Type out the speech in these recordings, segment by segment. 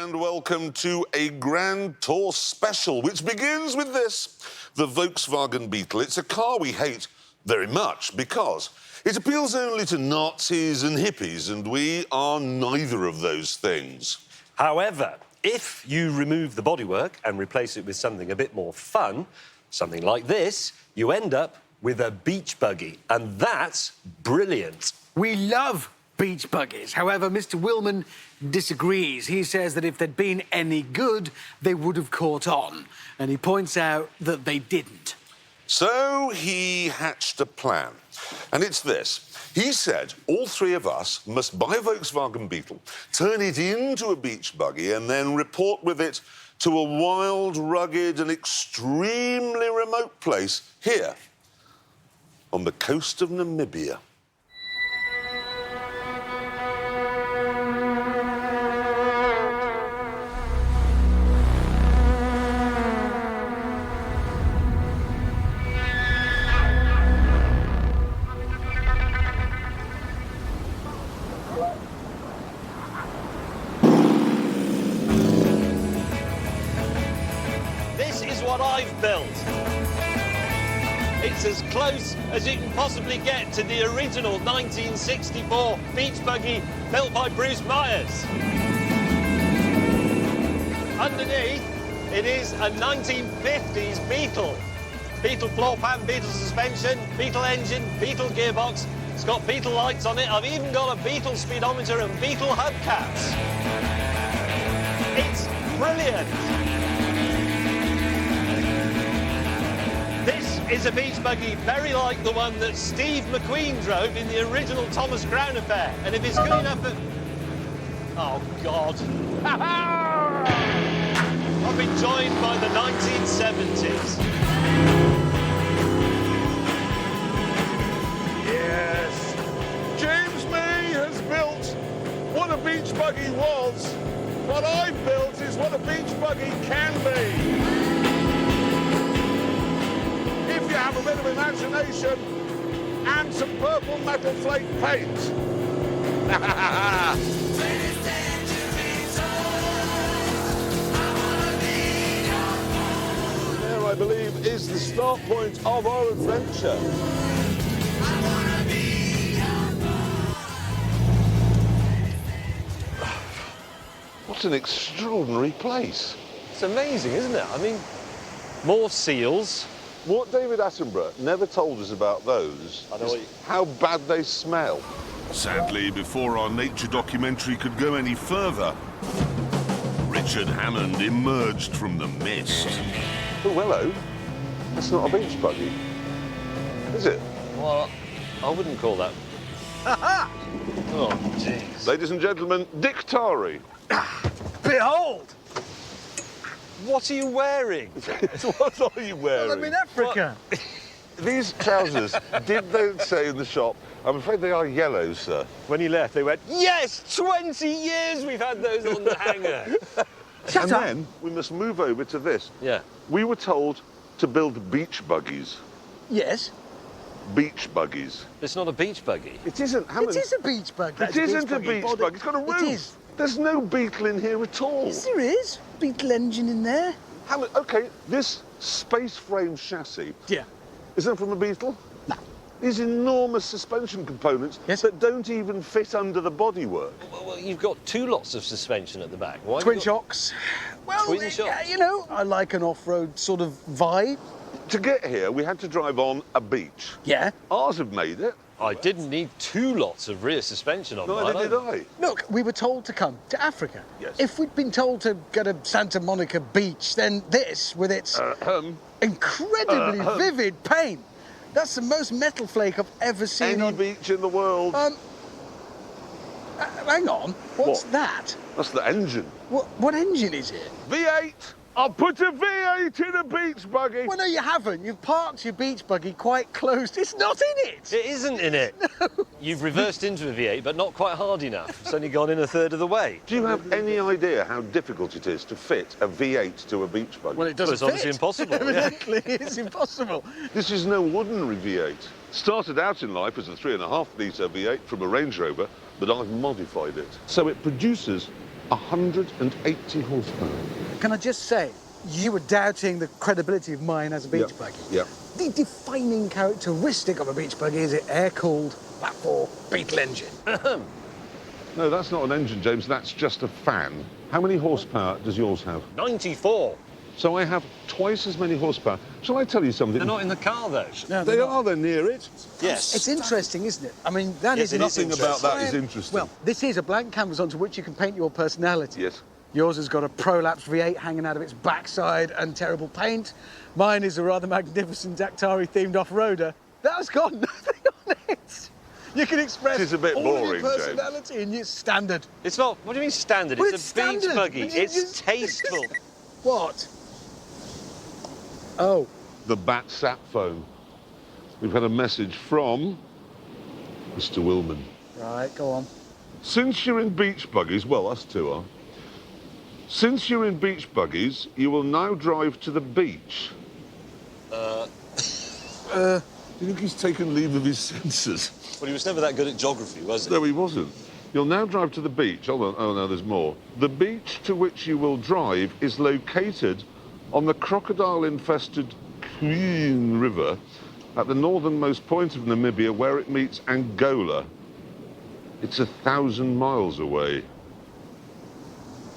and welcome to a Grand Tour special, which begins with this, the Volkswagen Beetle. It's a car we hate very much because it appeals only to Nazis and hippies, and we are neither of those things. However, if you remove the bodywork and replace it with something a bit more fun, something like this, you end up with a beach buggy, and that's brilliant. We love beach buggies. However, Mr. Willman disagrees. He says that if they'd been any good, they would have caught on. And he points out that they didn't. So he hatched a plan, and it's this. He said all three of us must buy a Volkswagen Beetle, turn it into a beach buggy, and then report with it to a wild, rugged and extremely remote place here on the coast of Namibia. This is what I've built. It's as close as you can possibly get to the original 1964 beach buggy built by Bruce Myers. Underneath, it is a 1950s Beetle. Beetle floor pan, Beetle suspension, Beetle engine, Beetle gearbox. It's got Beetle lights on it. I've even got a Beetle speedometer and Beetle hubcaps. It's brilliant. This is a beach buggy very like the one that Steve McQueen drove in the original Thomas Crown Affair. And if it's good enough for... Oh, God. I've been joined by the 1970s. Yes, James May has built what a beach buggy was. What I've built is what a beach buggy can be. If you have a bit of imagination and some purple metal flake paint. There, I believe, is the start point of our adventure. What an extraordinary place. It's amazing, isn't it? I mean, more seals. What David Attenborough never told us about those is how bad they smell. Sadly, before our nature documentary could go any further, Richard Hammond emerged from the mist. Oh, hello. That's not a beach buggy, is it? Well, I wouldn't call that. Oh, jeez. Ladies and gentlemen, Dick Tari. Behold! What are you wearing? What are you wearing? I'm in Africa. These trousers, did they say in the shop, I'm afraid they are yellow, sir. When he left, they went, yes, 20 years we've had those on the hanger. And then we must move over to this. Yeah. We were told to build beach buggies. Yes, Beach buggies. It's not a beach buggy. It isn't, Hammond. it is a beach buggy. It isn't a beach buggy. It's got a roof. It is. There's no Beetle in here at all. Yes, there is. Beetle engine in there. Hammond, OK, this space frame chassis, Yeah. is that from a Beetle? No. These enormous suspension components Yes. that don't even fit under the bodywork. Well, you've got two lots of suspension at the back. Why have Twin you got- shocks. Well, Twin shocks? you know, I like an off-road sort of vibe. To get here, we had to drive on a beach. Yeah. Ours have made it. I didn't need two lots of rear suspension on mine. Neither did I. Look, we were told to come to Africa. Yes. If we'd been told to go to Santa Monica Beach, then this, with its incredibly vivid paint, that's the most metal flake I've ever seen Any on... beach in the world. Hang on, what's What? that? That's the engine. What engine is it? V8. I'll put a V8 in a beach buggy. Well, no, you haven't. You've parked your beach buggy quite close. It's not in it. It isn't in it. You've reversed into a V8, but not quite hard enough. It's only gone in a third of the way. Do you have any idea how difficult it is to fit a V8 to a beach buggy? Well, it doesn't Well, it's obviously fit. impossible, yeah. Evidently, it's impossible. This is no ordinary V8. Started out in life as a 3.5 litre V8 from a Range Rover, but I've modified it. So it produces 180 horsepower. Can I just say, you were doubting the credibility of mine as a beach Yep, buggy. yep. The defining characteristic of a beach buggy is it air-cooled, flat-bore Beetle engine. No, that's not an engine, James. That's just a fan. How many horsepower does yours have? 94. So I have twice as many horsepower. Shall I tell you something? They're not in the car, though. No, They they're not. are. They're near it. Yes. It's interesting, isn't it? I mean, that Yes, is it is Nothing about that is interesting. interesting. Well, this is a blank canvas onto which you can paint your personality. Yes. Yours has got a Prolapse V8 hanging out of its backside and terrible paint. Mine is a rather magnificent Dactari-themed off-roader. That's got nothing on it. You can express It is a bit all boring, your personality in your standard. It's not. What do you mean standard? Well, it's it's a beach standard. buggy. But you It's just- tasteful. What? Oh. The Bat Sat phone. We've had a message from Mr. Willman. Right, go on. Since you're in beach buggies, well, us two are. Since you're in beach buggies, you will now drive to the beach. Do you think he's taken leave of his senses? Well, he was never that good at geography, was he? No, he wasn't. You'll now drive to the beach. Hold on. Oh, no, there's more. The beach to which you will drive is located on the crocodile-infested Queen River at the northernmost point of Namibia where it meets Angola. It's 1,000 miles away.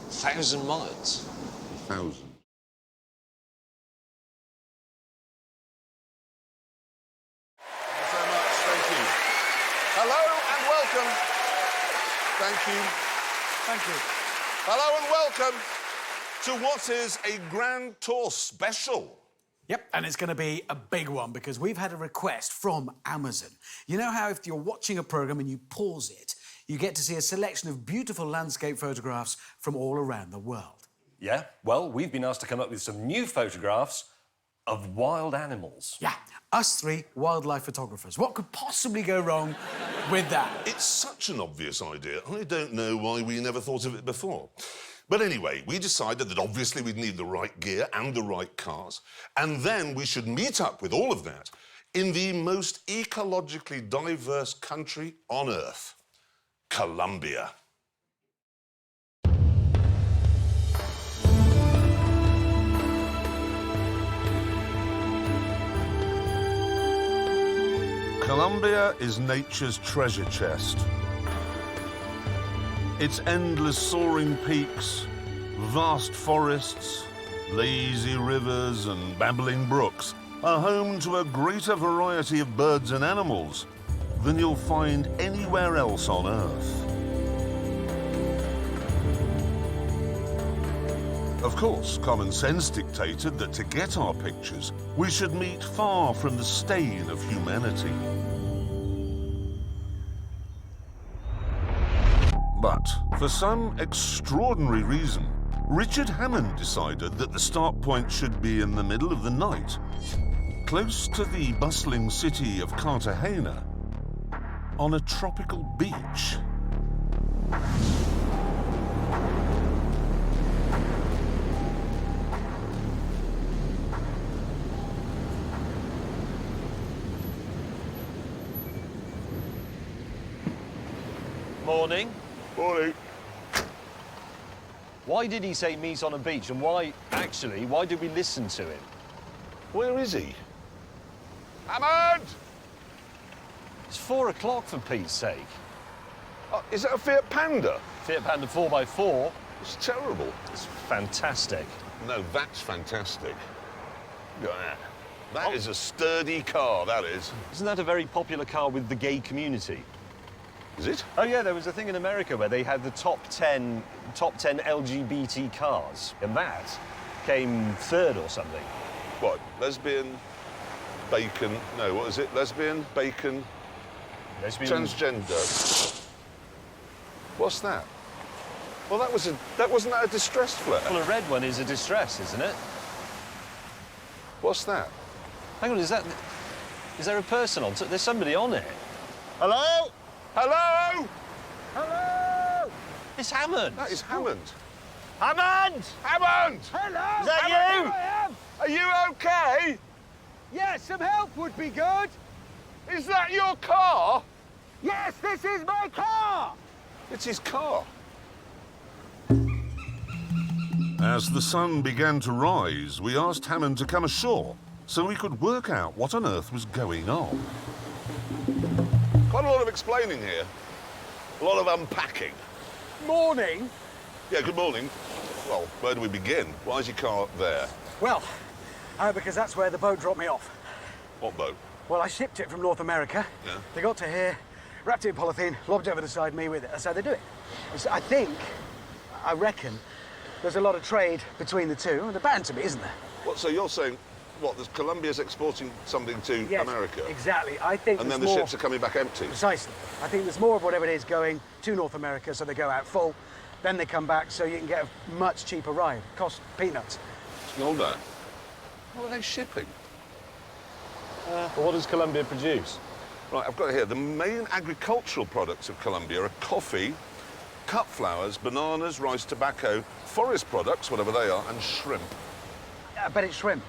1,000 miles. 1,000. Thank you so much. Thank you. Hello and welcome. Thank you. Thank you. Hello and welcome to what is a Grand Tour special. Yep, and it's going to be a big one because we've had a request from Amazon. You know how if you're watching a programme and you pause it, you get to see a selection of beautiful landscape photographs from all around the world. Yeah, well, we've been asked to come up with some new photographs of wild animals. Yeah, us three wildlife photographers. What could possibly go wrong with that? It's such an obvious idea. I don't know why we never thought of it before. But anyway, we decided that obviously we'd need the right gear and the right cars, and then we should meet up with all of that in the most ecologically diverse country on Earth, Colombia. Colombia is nature's treasure chest. Its endless soaring peaks, vast forests, lazy rivers and babbling brooks are home to a greater variety of birds and animals than you'll find anywhere else on Earth. Of course, common sense dictated that to get our pictures, we should meet far from the stain of humanity. But for some extraordinary reason, Richard Hammond decided that the start point should be in the middle of the night, close to the bustling city of Cartagena, on a tropical beach. Morning. Morning. Why did he say meet on a beach? And why did we listen to him? Where is he? Hammond! It's 4 o'clock, for Pete's sake. Is that a Fiat Panda? Fiat Panda 4x4. It's terrible. It's fantastic. No, that's fantastic. Look at that. That is a sturdy car, that is. Isn't that a very popular car with the gay community? Is it? Oh yeah, there was a thing in America where they had the top 10 LGBT cars, and that came third or something. What? Lesbian, bacon. No, what is it? Lesbian, bacon, transgender. What's that? Well, wasn't that a distressed flare? Well, a red one is a distress, isn't it? What's that? Hang on, is there a person on? There's somebody on it. Hello? Hello? Hello! It's Hammond. That is Hammond. Hammond! Hammond! Hello! Is that you? I am. Are you okay? Yes, some help would be good. Is that your car? Yes, this is my car. It's his car. As the sun began to rise, we asked Hammond to come ashore so we could work out what on earth was going on. Quite a lot of explaining here. A lot of unpacking. Morning. Yeah, good morning. Well, where do we begin? Why is your car up there? Well, because that's where the boat dropped me off. What boat? Well, I shipped it from North America. Yeah. They got to here, wrapped it in polythene, lobbed it over the side, me with it. That's how they do it. I reckon, there's a lot of trade between the two. They're bound to be, isn't there? What, so you're saying, what, there's Colombia's exporting something to Yes, America? Exactly. I think And then there's the more... ships are coming back empty? Precisely. I think there's more of whatever it is going to North America, so they go out full, then they come back so you can get a much cheaper ride. Cost peanuts. Hold on. What are they shipping? But what does Colombia produce? Right, I've got it here. The main agricultural products of Colombia are coffee, cut flowers, bananas, rice, tobacco, forest products, whatever they are, and shrimp. I bet it's shrimp.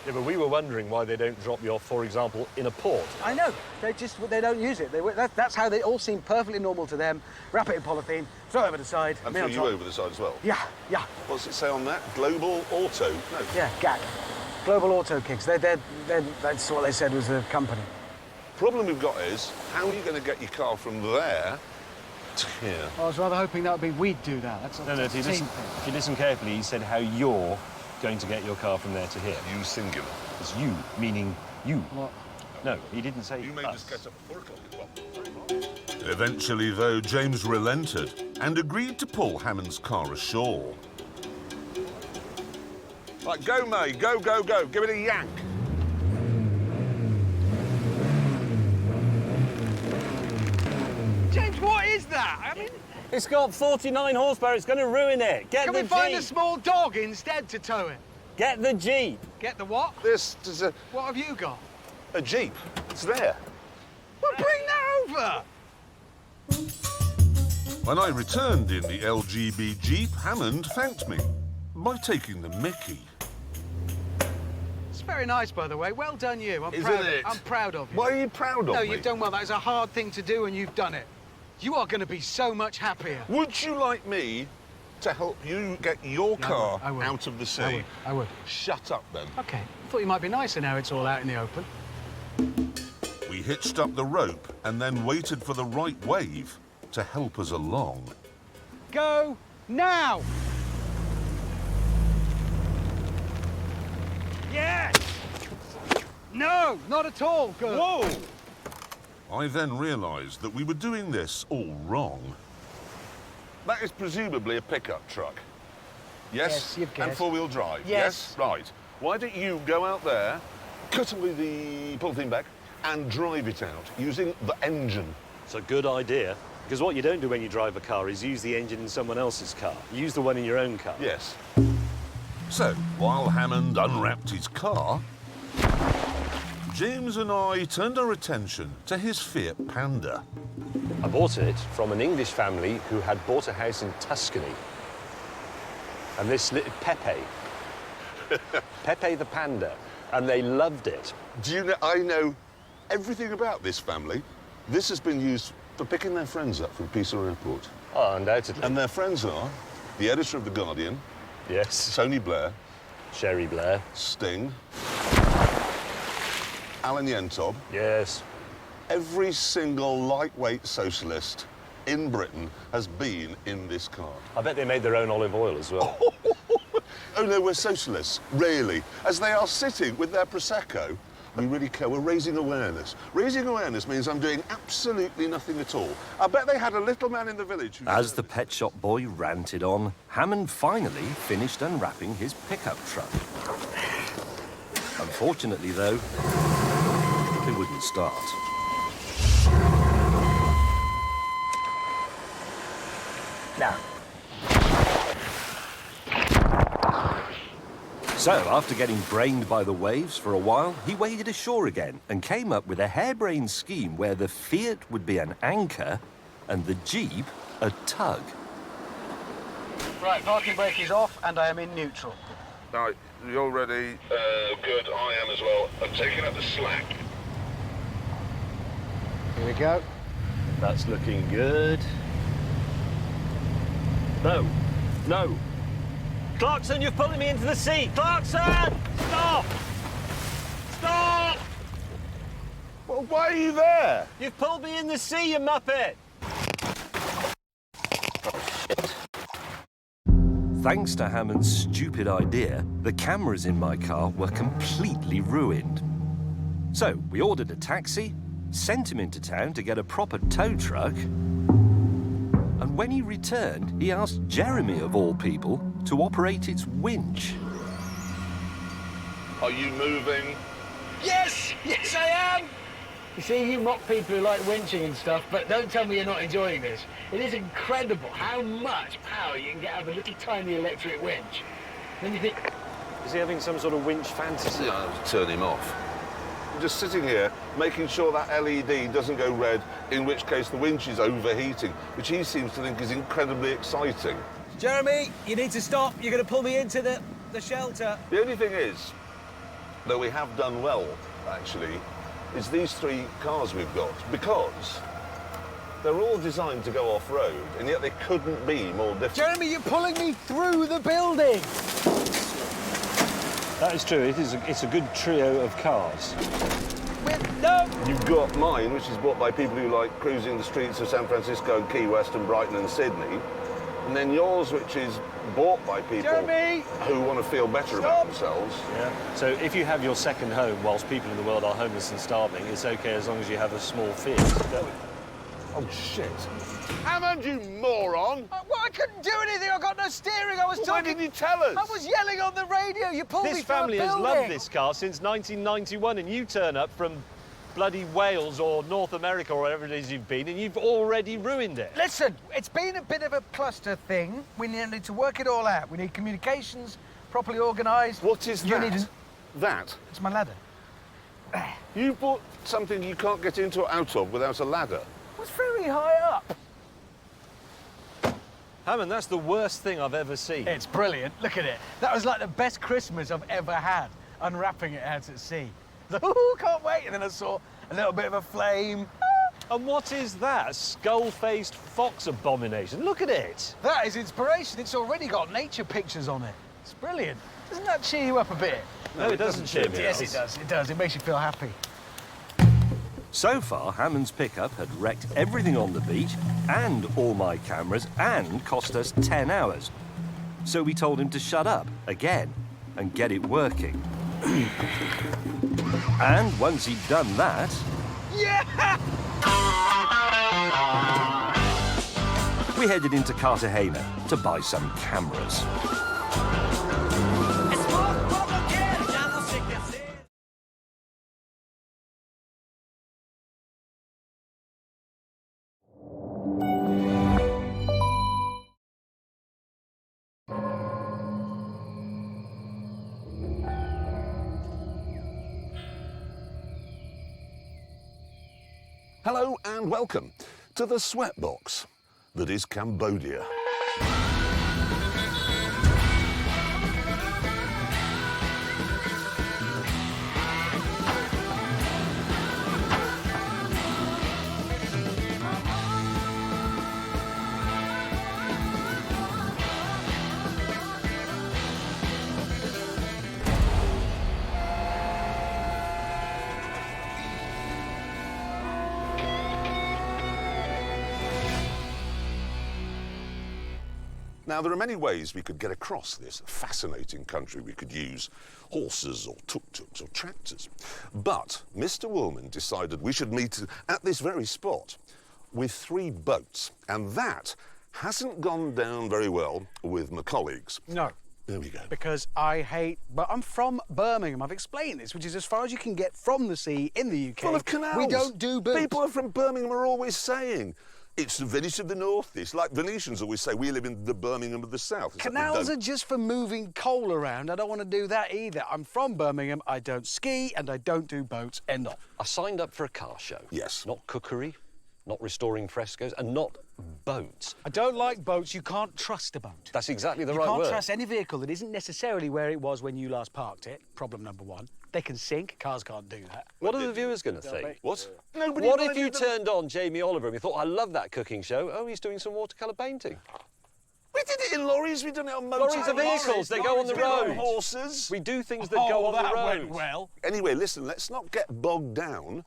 Yeah, but we were wondering why they don't drop you off, for example, in a port. I know. They don't use it. That's how they all seem perfectly normal to them. Wrap it in polythene, throw it over the side. And me throw on you top. over the side as well. Yeah, yeah, What's it say on that? Global Auto? No. yeah. GAC. Global Auto Kicks. That's what they said was the company. Problem we've got is, how are you going to get your car from there to here? I was rather hoping that would be we'd do that. That's No, if you listen carefully, he said how you're going to get your car from there to here. You singular. It's you, meaning you. What? No, he didn't say You made us. this get up at 4 o'clock as well. Eventually, though, James relented and agreed to pull Hammond's car ashore. Right, go, May. Go, go, go. Give it a yank. James, what is that? I mean, It's got 49 horsepower. It's going to ruin it. Get can the we find Jeep. a small dog instead to tow it? Get the Jeep. Get the what? This is What have you got? a Jeep. It's there. Well, bring that over. When I returned in the LGB Jeep, Hammond thanked me by taking the mickey. It's very nice, by the way. Well done, you. I'm Isn't proud. it? I'm proud of you. Why are you proud of No, me? you've done well. That is a hard thing to do, and you've done it. You are going to be so much happier. Would you like me to help you get your car I would. out of the sea? I would. Shut up, then. Okay. I thought you might be nicer now it's all out in the open. We hitched up the rope and then waited for the right wave to help us along. Go now! Yes! No, not at all. Good. Whoa! I then realised that we were doing this all wrong. That is presumably a pickup truck. Yes, you've And guessed. four-wheel drive. Yes. Right. Why don't you go out there, cut away the polythene bag, and drive it out using the engine? It's a good idea. Because what you don't do when you drive a car is use the engine in someone else's car. Use the one in your own car. Yes. So, while Hammond unwrapped his car, James and I turned our attention to his Fiat Panda. I bought it from an English family who had bought a house in Tuscany. And this Pepe. Pepe the Panda. And they loved it. Do you know, I know everything about this family. This has been used for picking their friends up from Pisa Airport. Oh, undoubtedly. And their friends are the editor of The Guardian, Yes. Tony Blair, Sherry Blair. Sting, Alan Yentob. Yes. Every single lightweight socialist in Britain has been in this car. I bet they made their own olive oil as well. Oh no, we're socialists, really. As they are sitting with their Prosecco, we really care. We're raising awareness. Raising awareness means I'm doing absolutely nothing at all. I bet they had a little man in the village who... As the pet shop boy ranted on, Hammond finally finished unwrapping his pickup truck. Unfortunately, though, it wouldn't start. Now. So, after getting brained by the waves for a while, he waded ashore again and came up with a harebrained scheme where the Fiat would be an anchor and the Jeep a tug. Right, parking brake is off, and I am in neutral. Right, you're ready? Good, I am as well. I'm taking up the slack. Here we go. That's looking good. No. No. Clarkson, you're pulling me into the sea! Clarkson! Stop! Stop! Well, why are you there? You've pulled me in the sea, you muppet! Thanks to Hammond's stupid idea, the cameras in my car were completely ruined. So we ordered a taxi, sent him into town to get a proper tow truck, and when he returned, he asked Jeremy, of all people, to operate its winch. Are you moving? Yes! Yes, I am! You see, you mock people who like winching and stuff, but don't tell me you're not enjoying this. It is incredible how much power you can get out of a little tiny electric winch. Then you think, Is he having some sort of winch fantasy? I'll turn him off. I'm just sitting here making sure that LED doesn't go red, in which case the winch is overheating, which he seems to think is incredibly exciting. Jeremy, you need to stop. You're going to pull me into the shelter. The only thing is, though we have done well, actually, is these 3 cars we've got, because they're all designed to go off-road, and yet they couldn't be more different. Jeremy, you're pulling me through the building. That is true. It's a good trio of cars. No. You've got mine, which is bought by people who like cruising the streets of San Francisco, Key West, and Brighton and Sydney. And then yours, which is bought by people Jeremy! who want to feel better about themselves. Yeah. So if you have your second home whilst people in the world are homeless and starving, it's okay as long as you have a small Fiat. Oh, shit. Hammond, you moron! Well, I couldn't do anything. I got no steering. I was Why talking. didn't you tell us? I was yelling on the radio. You pulled me This through a family has building. loved this car since 1991, and you turn up from bloody Wales or North America or wherever it is you've been, and you've already ruined it. Listen, it's been a bit of a cluster thing. We need to work it all out. We need communications properly organised. What is You that? need That? It's my ladder. You bought something you can't get into or out of without a ladder. It's very high up. Hammond, that's the worst thing I've ever seen. It's brilliant. Look at it. That was like the best Christmas I've ever had, unwrapping it out at sea. I was like, ooh, can't wait. And then I saw a little bit of a flame. And what is that? A skull-faced fox abomination. Look at it. That is inspiration. It's already got nature pictures on it. It's brilliant. Doesn't that cheer you up a bit? No, it doesn't cheer me Yes, up. it does. It does. It makes you feel happy. So far, Hammond's pickup had wrecked everything on the beach and all my cameras and cost us 10 hours. So we told him to shut up again and get it working. And once he'd done that... Yeah! we headed into Cartagena to buy some cameras. Hello and welcome to the sweatbox that is Cambodia. Now, there are many ways we could get across this fascinating country. We could use horses or tuk-tuks or tractors. But Mr. Woolman decided we should meet at this very spot with 3 boats. And that hasn't gone down very well with my colleagues. No. There we go. Because I hate... But I'm from Birmingham. I've explained this, which is as far as you can get from the sea in the UK. Full of canals. We don't do boats. People from Birmingham are always saying, it's the Venice of the North. It's like Venetians always say, we live in the Birmingham of the South. Except we Canals don't. are just for moving coal around. I don't want to do that either. I'm from Birmingham. I don't ski and I don't do boats. End of. I signed up for a car show. Yes. Not cookery, not restoring frescoes, and not boats. I don't like boats. You can't trust a boat. That's exactly the You right can't word. trust any vehicle that isn't necessarily where it was when you last parked it. Problem number 1. They can sink. Cars can't do that. What are the viewers going to think? mate. What? Nobody What if minded you them. turned on Jamie Oliver and you thought, I love that cooking show? Oh, he's doing some watercolour painting. We We did it in lorries, we've done it on motorbikes. Lorries are vehicles, they go on the road. Horses. We do things that go on the that road. went well. Anyway, listen, let's not get bogged down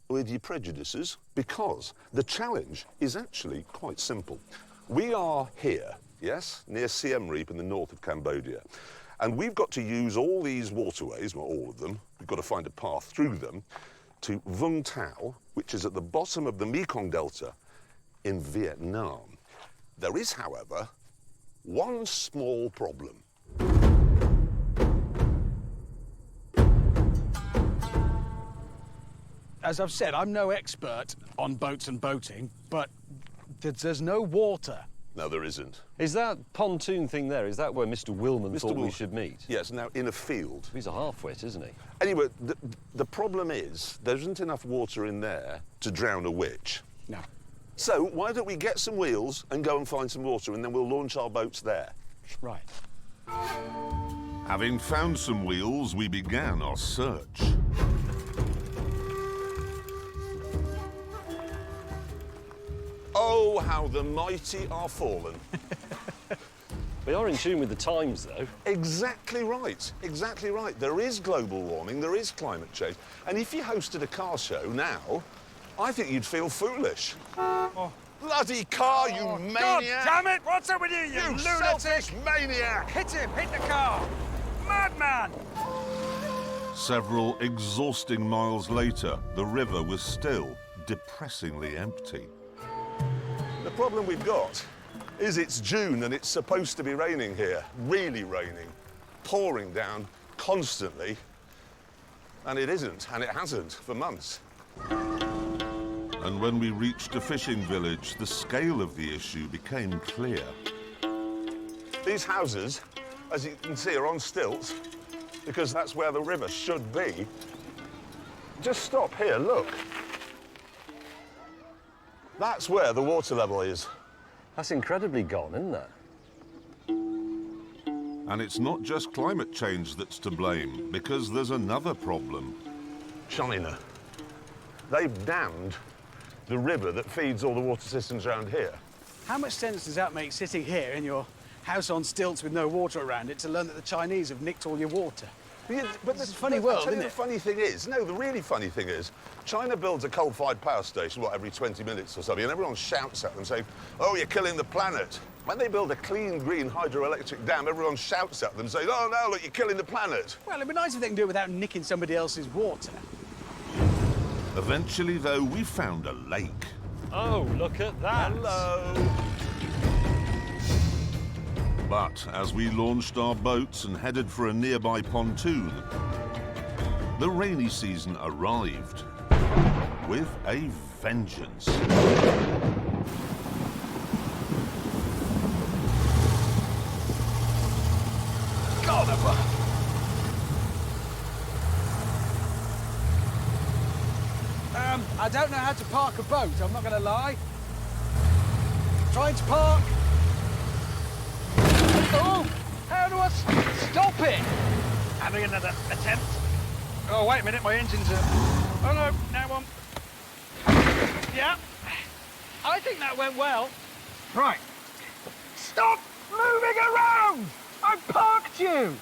with your prejudices, because the challenge is actually quite simple. We are here, yes, near Siem Reap in the north of Cambodia, and we've got to use all these waterways, well, all of them, we've got to find a path through them to Vung Tau, which is at the bottom of the Mekong Delta in Vietnam. There is, however, one small problem. As I've said, I'm no expert on boats and boating, but there's no water. No, there isn't. Is that pontoon thing there, is that where Mr. Willman thought we Wil- should meet? Yes, now in a field. He's a half-wit, isn't he? Anyway, the problem is there isn't enough water in there to drown a witch. No. So why don't we get some wheels and go and find some water, and then we'll launch our boats there. Right. Having found some wheels, we began our search. Oh, how the mighty are fallen. We are in tune with the times, though. Exactly right, exactly right. There is global warming, there is climate change. And if you hosted a car show now, I think you'd feel foolish. Oh. Bloody car, you maniac! God damn it! What's up with you, you You lunatic? selfish maniac! Hit him! Hit the car! Madman! Several exhausting miles later, the river was still depressingly empty. The problem we've got is it's June and it's supposed to be raining here. Really raining. Pouring down constantly. And it isn't, and it hasn't for months. And when we reached a fishing village, the scale of the issue became clear. These houses, as you can see, are on stilts because that's where the river should be. Just stop here, look. That's where the water level is. That's incredibly gone, isn't it? And it's not just climate change that's to blame, because there's another problem. China. They've dammed the river that feeds all the water systems around here. How much sense does that make sitting here in your house on stilts with no water around it to learn that the Chinese have nicked all your water? Yeah, but It's a funny world, isn't The it? funny thing is, no, the really funny thing is, China builds a coal-fired power station, what, every 20 minutes or something, and everyone shouts at them saying, oh, you're killing the planet. When they build a clean, green hydroelectric dam, everyone shouts at them saying, oh, no, look, you're killing the planet. Well, it'd be nice if they can do it without nicking somebody else's water. Eventually, though, we found a lake. Oh, look at that. Hello. But as we launched our boats and headed for a nearby pontoon, the rainy season arrived with a vengeance. God, I don't know how to park a boat, I'm not going to lie. Trying to park. Oh, how do I stop it? Having another attempt. Oh, wait a minute, my engine's up. Oh, no, now on. Yeah, I think that went well. Right. Stop moving around! I parked you!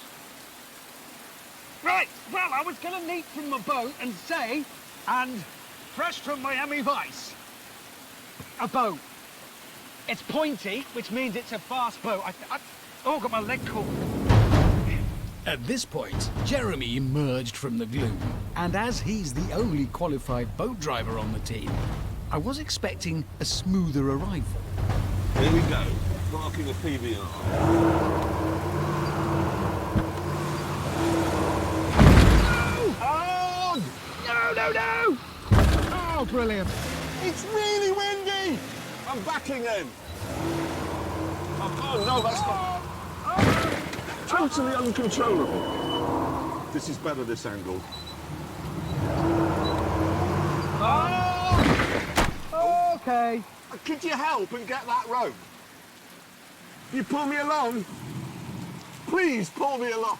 Right, well, I was going to leap from my boat and say, and fresh from Miami Vice, a boat. It's pointy, which means it's a fast boat. Oh, got my leg caught. At this point, Jeremy emerged from the gloom, and as he's the only qualified boat driver on the team, I was expecting a smoother arrival. Here we go, parking a PBR. Oh! No! Oh, brilliant. It's really windy! I'm backing in. Oh, no, that's not... Totally uncontrollable. This is better, this angle. Oh! Okay. Could you help and get that rope? You pull me along? Please pull me along.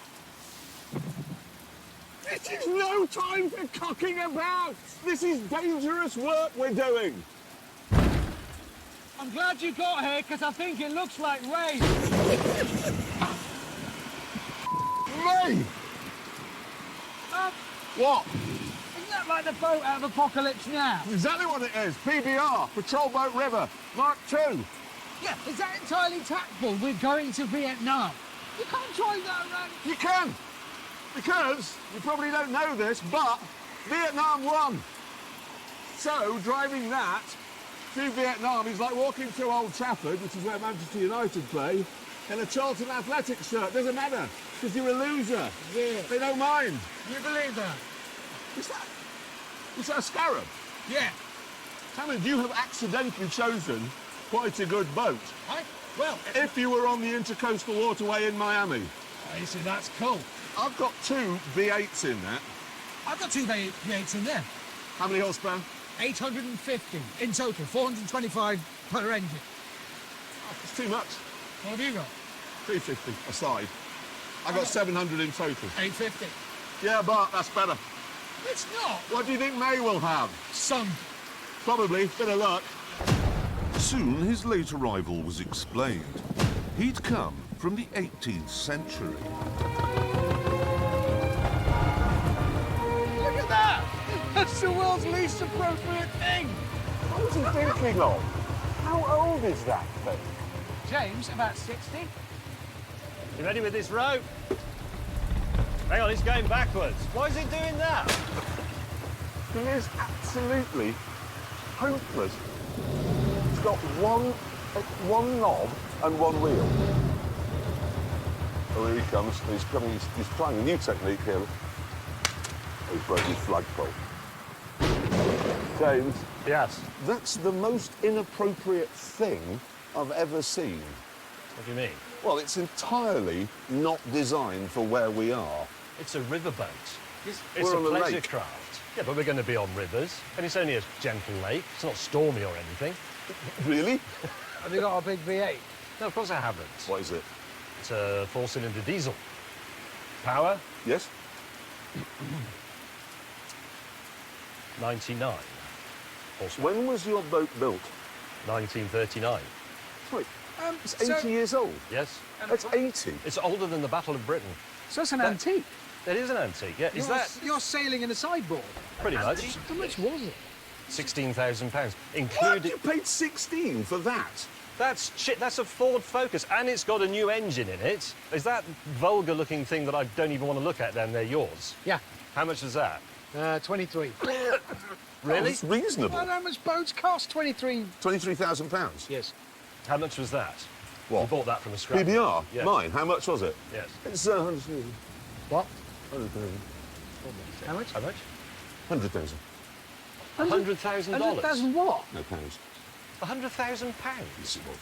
This is no time for cocking about. This is dangerous work we're doing. I'm glad you got here, because I think it looks like rain. Ray! What? Isn't that like the boat out of Apocalypse Now? Exactly what it is. PBR, Patrol Boat River, Mark II. Yeah, is that entirely tactful? We're going to Vietnam. You can't drive that around. You can, because you probably don't know this, but Vietnam won. So driving that through Vietnam is like walking through Old Trafford, which is where Manchester United play, in a Charlton Athletics shirt. Doesn't matter, because you're a loser. Yeah. They don't mind. You believe that? Is that a Scarab? Yeah. Hammond, you have accidentally chosen quite a good boat. Well, If you were on the Intercoastal Waterway in Miami. you see, that's cool. I've got 2 V8s in that. I've got 2 V8s in there. How many horsepower? 850 in total, 425 per engine. It's too much. What have you got? 350 aside. I got 700 in total. 850. Yeah, but that's better. It's not. What do you think May will have? Sun. Probably. Bit of luck. Soon his late arrival was explained. He'd come from the 18th century. Look at that! That's the world's least appropriate thing. What was he thinking of? How old is that thing? James, about 60. You ready with this rope? Hang on, it's going backwards. Why is it doing that? He is absolutely hopeless. It's got one knob and one wheel. Oh, here he comes. He's coming. He's trying a new technique here. Oh, he's broken his flagpole. James, Yes. that's the most inappropriate thing I've ever seen. What do you mean? Well, it's entirely not designed for where we are. It's a riverboat. It's We're a on a pleasure lake. craft. Yeah, but we're going to be on rivers, and it's only a gentle lake. It's not stormy or anything. Really? Have you got a big V8? No, of course I haven't. What is it? It's a 4-cylinder diesel. Power, Yes? 99 horsepower. When was your boat built? 1939. Wait, it's 80 years old. Yes. That's 80. It's older than the Battle of Britain. So it's an antique. It is an antique, yeah. Is that You're sailing in a sideboard. pretty much? How much was it? £16,000, What? including. You paid 16 for that? That's shit. That's a Ford Focus, and it's got a new engine in it. Is that vulgar-looking thing that I don't even want to look at down there yours? Yeah. How much is that? 23. Really? It's reasonable. Well, how much boats cost? 23. £23,000. Yes. How much was that? What? You bought that from a scrap. PBR? Yes. Mine? How much was it? Yes. It's 100,000. What? 100,000. How much? How much? 100,000. $100,000. 100,000 what? No pounds. £100,000. Yes, it was.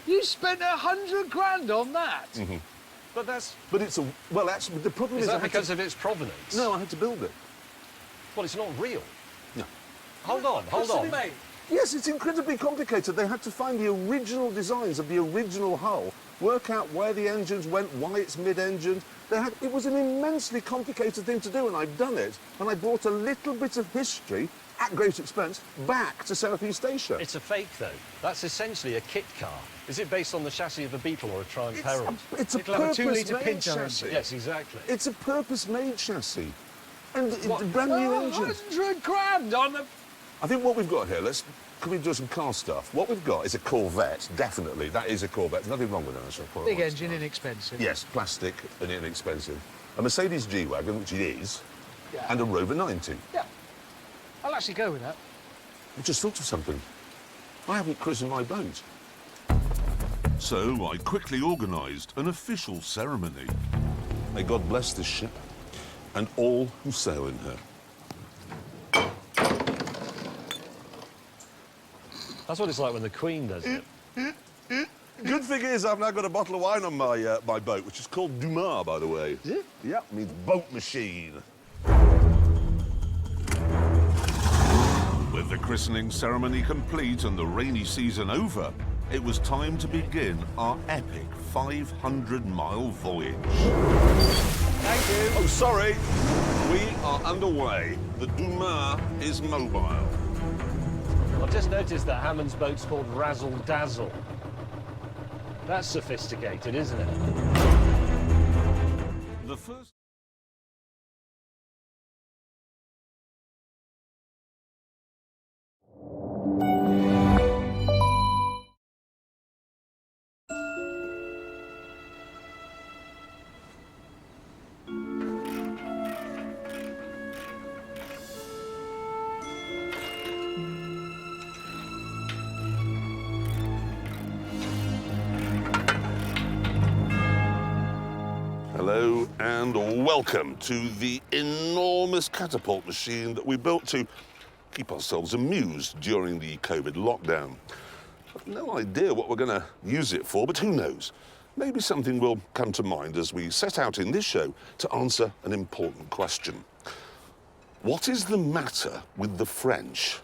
You spent 100 grand on that? But that's. But it's a... Well, actually, the problem Is is I that had because to... of its provenance? No, I had to build it. Well, it's not real. No. Hold on, hold on. Mate. Yes, it's incredibly complicated. They had to find the original designs of the original hull, work out where the engines went, why it's mid-engine. It was an immensely complicated thing to do, and I've done it. And I brought a little bit of history, at great expense, back to South East Asia. It's a fake, though. That's essentially a kit car. Is it based on the chassis of a Beetle or a Triumph Herald? It's a It'll have a 2 litre purpose-made Pinto chassis. Yes, exactly. It's a purpose-made chassis. And it's a brand new engine. 100 grand on the... I think what we've got here, can we do some car stuff? What we've got is a Corvette, definitely. That is a Corvette. There's nothing wrong with that. Actually. Big engine, inexpensive. Yes, plastic and inexpensive. A Mercedes G-Wagon, which it is, and a Rover 90. Yeah. I'll actually go with that. I just thought of something. I haven't christened my boat. So I quickly organised an official ceremony. May God bless this ship and all who sail in her. That's what it's like when the Queen does it. Good thing is, I've now got a bottle of wine on my boat, which is called Dumas, by the way. Is it? Yep, means boat machine. With the christening ceremony complete and the rainy season over, it was time to begin our epic 500-mile voyage. Thank you. Oh, sorry. We are underway. The Dumas is mobile. I've just noticed that Hammond's boat's called Razzle Dazzle. That's sophisticated, isn't it? The first... Hello and welcome to the enormous catapult machine that we built to keep ourselves amused during the COVID lockdown. I've no idea what we're going to use it for, but who knows? Maybe something will come to mind as we set out in this show to answer an important question. What is the matter with the French?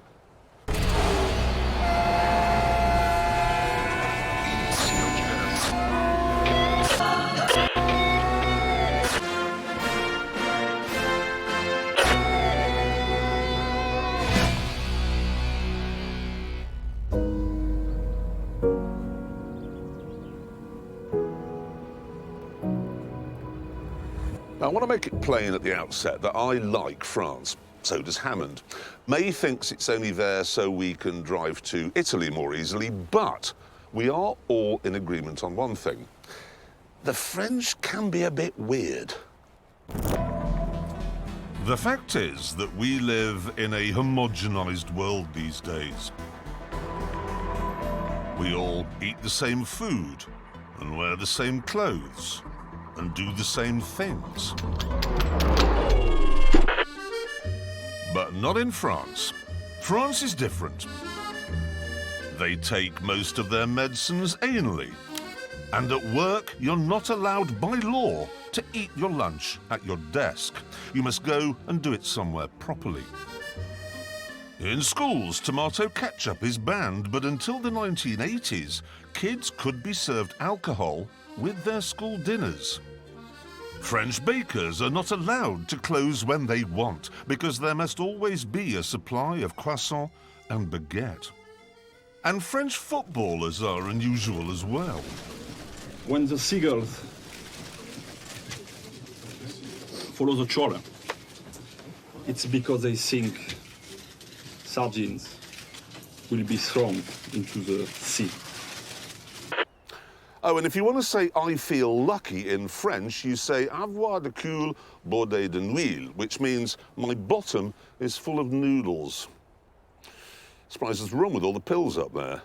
Now, I want to make it plain at the outset that I like France. So does Hammond. May thinks it's only there so we can drive to Italy more easily, but we are all in agreement on one thing. The French can be a bit weird. The fact is that we live in a homogenized world these days. We all eat the same food and wear the same clothes and do the same things. But not in France. France is different. They take most of their medicines anally. And at work, you're not allowed by law to eat your lunch at your desk. You must go and do it somewhere properly. In schools, tomato ketchup is banned, but until the 1980s, kids could be served alcohol with their school dinners. French bakers are not allowed to close when they want, because there must always be a supply of croissant and baguette. And French footballers are unusual as well. When the seagulls follow the trawler, it's because they think sardines will be thrown into the sea. Oh, and if you want to say I feel lucky in French, you say avoir de cul bordé de nouilles, which means my bottom is full of noodles. Surprised what's wrong with all the pills up there.